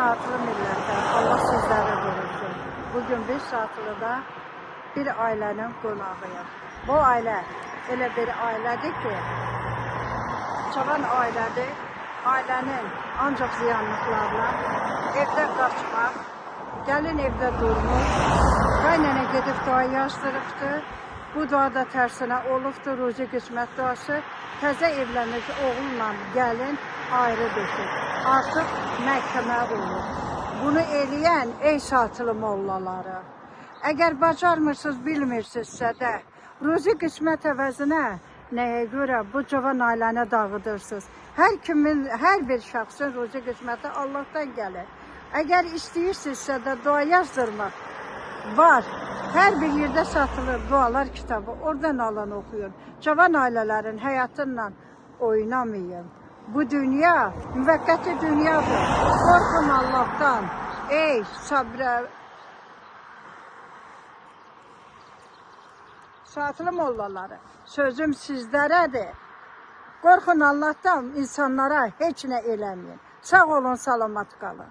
saatlı millətə Allah sizlərə qorusun. Bugün 5 saatlıda bir ailənin qonağıyım. Bu ailə elə bir ailədir ki, cavan ailədir. Ailənin ancaq ziyanlıqlarla evdə qaçmaq, gəlin evdə durmuş, qaynana gedib dua yazdırıbdır. Bu dua da tərsinə olubdur, ruzi qismət duası. Təzə evlənmiş oğulla gəlin ayrı düşür. Artıq məhkəmə olur. Bunu eləyən ey satılı mollaları. Əgər bacarmırsınız, bilmirsinizsə də, ruzi qismət əvəzinə nəyə görə bu cavan ailəni dağıdırsınız? Hər bir şəxsin ruzi qisməti Allahdan gəlir. Əgər istəyirsinizsə də dua yazdırmaq var. Hər bir yerdə satılır dualar kitabı. Oradan alın, oxuyun. Cavan ailələrin həyatınla oynamayın. Bu dünya müvəqqəti dünyadır. Qorxun Allahdan. Ey sabrə, satılı mollaları, sözüm sizlərədir. Qorxun Allahdan, insanlara heç nə eləməyin. Sağ olun, salamat qalın.